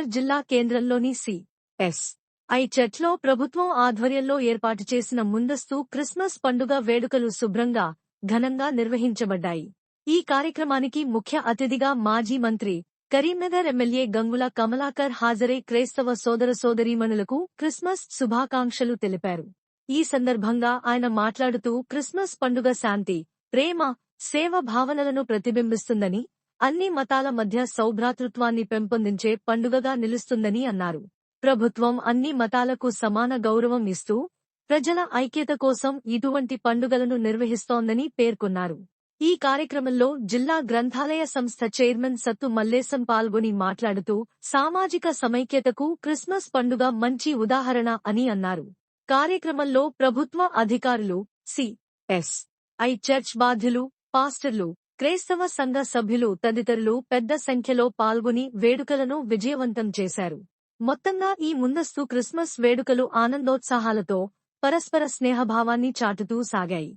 కరీంనగర్ జిల్లా కేంద్రంలోని సి.ఎస్.ఐ చర్చ్లో ప్రభుత్వం ఆధ్వర్యంలో ఏర్పాటు చేసిన ముందస్తు క్రిస్మస్ పండుగ వేడుకలు శుభ్రంగా, ఘనంగా నిర్వహించబడ్డాయి. ఈ కార్యక్రమానికి ముఖ్య అతిథిగా మాజీ మంత్రి, కరీంనగర్ ఎమ్మెల్యే గంగుల కమలాకర్ హాజరై క్రైస్తవ సోదరీమణులకు క్రిస్మస్ శుభాకాంక్షలు తెలిపారు. ఈ సందర్భంగా ఆయన మాట్లాడుతూ క్రిస్మస్ పండుగ శాంతి, ప్రేమ, సేవ భావనలను ప్రతిబింబిస్తుందని, అన్ని మతాల మధ్య సౌభ్రాతృత్వాన్ని పెంపొందించే పండుగగా నిలుస్తుందని అన్నారు. ప్రభుత్వం అన్ని మతాలకు సమాన గౌరవం ఇస్తూ, ప్రజల ఐక్యత కోసం ఇటువంటి పండుగలను నిర్వహిస్తోందని పేర్కొన్నారు. ఈ కార్యక్రమంలో జిల్లా గ్రంథాలయ సంస్థ చైర్మన్ సత్తు మల్లేశం పాల్గొని మాట్లాడుతూ సామాజిక సమైక్యతకు క్రిస్మస్ పండుగ మంచి ఉదాహరణ అని అన్నారు. కార్యక్రమంలో ప్రభుత్వ అధికారులు, సి.ఎస్.ఐ చర్చ్ బాధ్యులు, పాస్టర్లు, క్రైస్తవ సంఘ సభ్యులు తదితరులు పెద్ద సంఖ్యలో పాల్గొని వేడుకలను విజయవంతం చేశారు. మొత్తంగా ఈ ముందస్తు క్రిస్మస్ వేడుకలు ఆనందోత్సాహాలతో, పరస్పర స్నేహభావాన్ని చాటుతూ సాగాయి.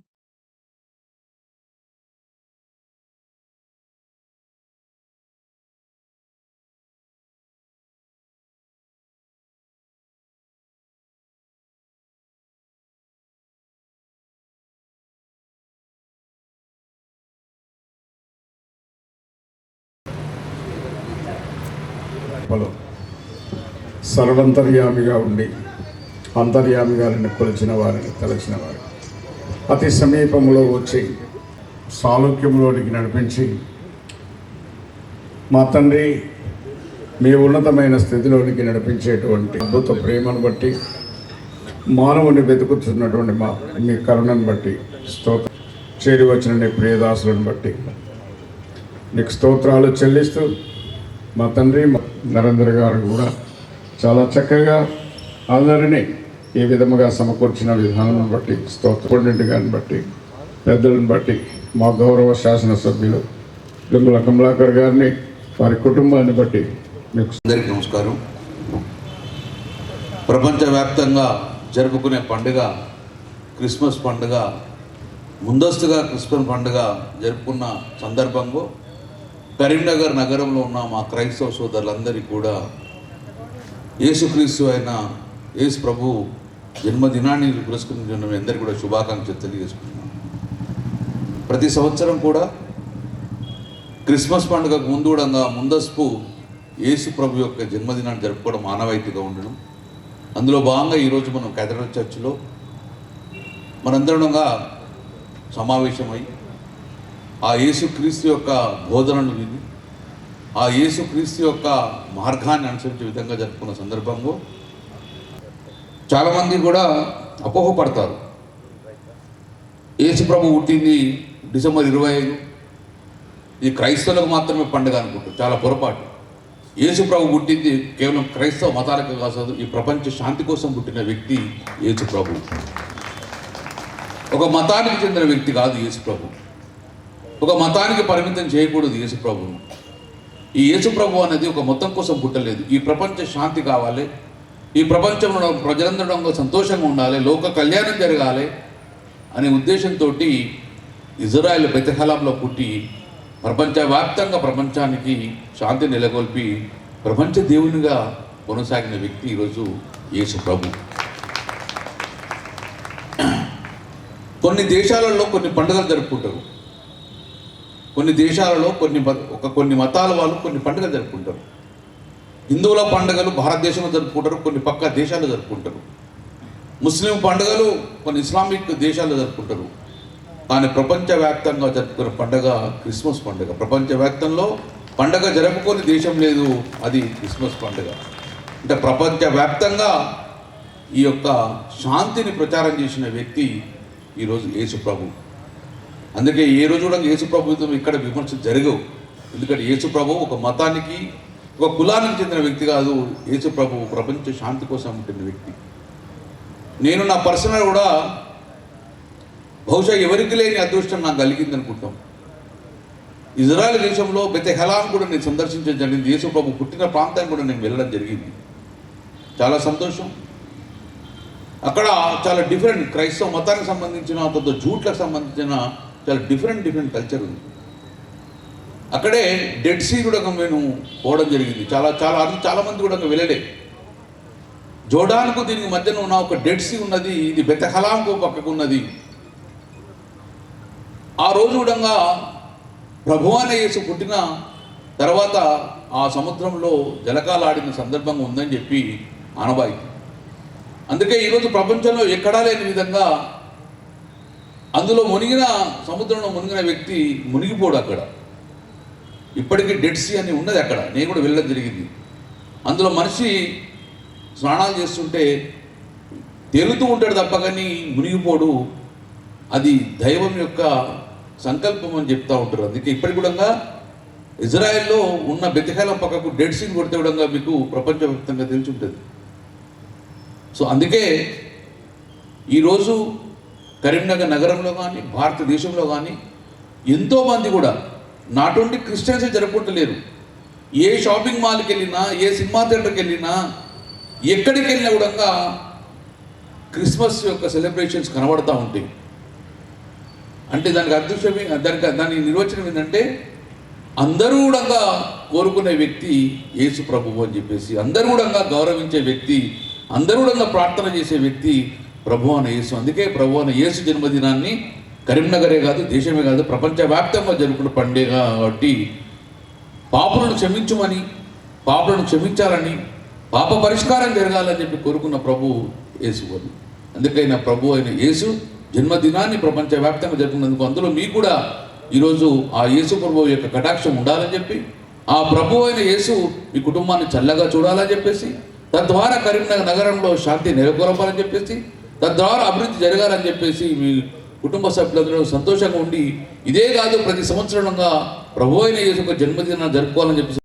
సర్వంతర్యామిగా ఉండి అంతర్యామిగా కొలిచిన వారిని తలచిన వారు అతి సమీపంలో వచ్చి సాలోక్యంలోనికి నడిపించి, మా తండ్రి మీ ఉన్నతమైన స్థితిలోనికి నడిపించేటువంటి అద్భుత ప్రేమను బట్టి, మానవుని వెతుకుతున్నటువంటి మీ కరుణను బట్టి స్తోత్రం, చేరి వచ్చిన నీ ప్రియదాసులను బట్టి నీకు స్తోత్రాలు చెల్లిస్తూ, మా తండ్రి నరేంద్ర గారు కూడా చాలా చక్కగా అందరినీ ఈ విధముగా సమకూర్చిన విధానం బట్టి స్తోత్రం గారిని బట్టి, పెద్దలను బట్టి, మా గౌరవ శాసనసభ్యులు గంగుల కమలాకర్ గారిని, వారి కుటుంబాన్ని బట్టి మీకు అందరికీ నమస్కారం. ప్రపంచవ్యాప్తంగా జరుపుకునే పండుగ క్రిస్మస్ పండుగ. ముందస్తుగా క్రిస్మస్ పండుగ జరుపుకున్న సందర్భంలో కరీంనగర్ నగరంలో ఉన్న మా క్రైస్తవ సోదరులందరికీ కూడా యేసుక్రీస్తు అయిన యేసు ప్రభు జన్మదినాన్ని పురస్కరించిన మీ అందరికీ కూడా శుభాకాంక్షలు తెలియజేసుకుంటున్నాం. ప్రతి సంవత్సరం కూడా క్రిస్మస్ పండుగకు ముందస్తు యేసు ప్రభు యొక్క జన్మదినాన్ని జరుపుకోవడం ఆనవాయితీగా ఉండడం. అందులో భాగంగా ఈరోజు మనం కేథడ్రల్ చర్చిలో మనందరంగా సమావేశమై ఆ యేసుక్రీస్తు యొక్క బోధనలు విని, ఆ యేసుక్రీస్తు యొక్క మార్గాన్ని అనుసరించే విధంగా జరుపుకున్న సందర్భంలో చాలామంది కూడా అపోహపడతారు. యేసు ప్రభు పుట్టింది డిసెంబర్ 25, ఇది క్రైస్తవులకు మాత్రమే పండుగ అనుకుంటారు. చాలా పొరపాటు. యేసు ప్రభు పుట్టింది కేవలం క్రైస్తవ మతాలకు కాదు, ఈ ప్రపంచ శాంతి కోసం పుట్టిన వ్యక్తి యేసు ప్రభు. ఒక మతానికి చెందిన వ్యక్తి కాదు యేసు ప్రభు. ఒక మతానికి పరిమితం చేయకూడదు యేసు ప్రభువును. ఈ యేసు ప్రభు అనేది ఒక మతం కోసం పుట్టలేదు. ఈ ప్రపంచ శాంతి కావాలి, ఈ ప్రపంచంలో ప్రజలందరూ సంతోషంగా ఉండాలి, లోక కళ్యాణం జరగాలి అనే ఉద్దేశంతో ఇజ్రాయెల్ బెత్లెహేములో పుట్టి ప్రపంచవ్యాప్తంగా ప్రపంచానికి శాంతి నెలకొల్పి ప్రపంచ దేవునిగా కొనసాగిన వ్యక్తి ఈరోజు యేసు ప్రభు. కొన్ని దేశాలలో కొన్ని పండుగలు జరుపుకుంటారు. కొన్ని దేశాలలో కొన్ని మతాల వాళ్ళు కొన్ని పండుగలు జరుపుకుంటారు. హిందువుల పండుగలు భారతదేశంలో జరుపుకుంటారు, కొన్ని పక్క దేశాల్లో జరుపుకుంటారు. ముస్లిం పండుగలు కొన్ని ఇస్లామిక్ దేశాల్లో జరుపుకుంటారు. కానీ ప్రపంచవ్యాప్తంగా జరుపుకునే పండుగ క్రిస్మస్ పండుగ. ప్రపంచవ్యాప్తంలో పండుగ జరుపుకొని దేశం లేదు, అది క్రిస్మస్ పండుగ. అంటే ప్రపంచవ్యాప్తంగా ఈ యొక్క శాంతిని ప్రచారం చేసిన వ్యక్తి ఈరోజు యేసు ప్రభు. అందుకే ఏ రోజు కూడా యేసు ప్రభుత్వం ఇక్కడ విమర్శలు జరగవు. ఎందుకంటే యేసు ప్రభు ఒక మతానికి, ఒక కులానికి చెందిన వ్యక్తి కాదు. యేసు ప్రభు ప్రపంచ శాంతి కోసం ఉంటున్న వ్యక్తి. నేను నా పర్సనల్ కూడా బహుశా ఎవరికి లేని అదృష్టం నాకు కలిగింది అనుకుంటాం. ఇజ్రాయెల్ దేశంలో బెత్లెహేము కూడా నేను సందర్శించడం జరిగింది. యేసు ప్రభు పుట్టిన ప్రాంతానికి కూడా నేను వెళ్ళడం జరిగింది. చాలా సంతోషం. అక్కడ చాలా డిఫరెంట్ క్రైస్తవ మతానికి సంబంధించిన, జూట్లకు సంబంధించిన చాలా డిఫరెంట్ కల్చర్ ఉంది. అక్కడే డెడ్ సీ కూడా మేము పోవడం జరిగింది. చాలా మంది కూడా వెళ్ళలే. జోర్డాన్కు దీనికి మధ్యన ఉన్న ఒక డెడ్ సీ ఉన్నది, ఇది బెతహలాంకు పక్కకు ఉన్నది. ఆ రోజు కూడా ప్రభువైన యేసు పుట్టిన తర్వాత ఆ సముద్రంలో జలకాలాడిన సందర్భంగా ఉందని చెప్పి ఆనవాయితీ. అందుకే ఈరోజు ప్రపంచంలో ఎక్కడా లేని విధంగా అందులో సముద్రంలో మునిగిన వ్యక్తి మునిగిపోడు. అక్కడ ఇప్పటికీ డెడ్ సీ అని ఉన్నది. అక్కడ నేను కూడా వెళ్ళడం జరిగింది. అందులో మనిషి స్నానాలు చేస్తుంటే తేలుతూ ఉంటాడు తప్ప కానీ మునిగిపోడు. అది దైవం యొక్క సంకల్పం అని చెప్తూ ఉంటారు. అందుకే ఇప్పటికి కూడా ఇజ్రాయెల్లో ఉన్న బెతెహేలం పక్కకు డెడ్ సీని కొడితే కూడా మీకు ప్రపంచవ్యాప్తంగా తెలిసి ఉంటుంది. సో అందుకే ఈరోజు కరీంనగర్ నగరంలో కానీ భారతదేశంలో కానీ ఎంతోమంది కూడా నాట్ ఓన్లీ క్రిస్టియన్సే జరుపుకుంటలేరు. ఏ షాపింగ్ మాల్కి వెళ్ళినా, ఏ సినిమా థియేటర్కి వెళ్ళినా, ఎక్కడికి వెళ్ళినా కూడా క్రిస్మస్ యొక్క సెలబ్రేషన్స్ కనబడతా ఉంటాయి. అంటే దానికి అదృష్టమే, దాని నిర్వచనం ఏంటంటే అందరూ కూడా కోరుకునే వ్యక్తి యేసు ప్రభువు అని చెప్పేసి, అందరూ కూడా గౌరవించే వ్యక్తి, అందరూ కూడా ప్రార్థన చేసే వ్యక్తి ప్రభు అనే యేసు. అందుకే ప్రభు అనే యేసు జన్మదినాన్ని కరీంనగరే కాదు, దేశమే కాదు, ప్రపంచవ్యాప్తంగా జరుపుకునే పండుగ కాబట్టి పాపులను క్షమించమని, పాపులను క్షమించాలని, పాప పరిష్కారం జరగాలని చెప్పి కోరుకున్న ప్రభు యేసు అని. అందుకైనా ప్రభు అయిన యేసు జన్మదినాన్ని ప్రపంచవ్యాప్తంగా జరుపుకున్నందుకు అందులో మీకు కూడా ఈరోజు ఆ యేసు ప్రభువు యొక్క కటాక్షం ఉండాలని చెప్పి, ఆ ప్రభు అయిన యేసు మీ కుటుంబాన్ని చల్లగా చూడాలని చెప్పేసి, తద్వారా కరీంనగర్ నగరంలో శాంతి నెలకొల్పాలని చెప్పేసి, తద్వారా అభివృద్ధి జరగాలని చెప్పేసి మీ కుటుంబ సభ్యులందరూ సంతోషంగా ఉండి, ఇదే కాదు ప్రతి సంవత్సరంగా ప్రభు అయిన యేసు యొక్క జన్మదినాన్ని జరుపుకోవాలని చెప్పేసి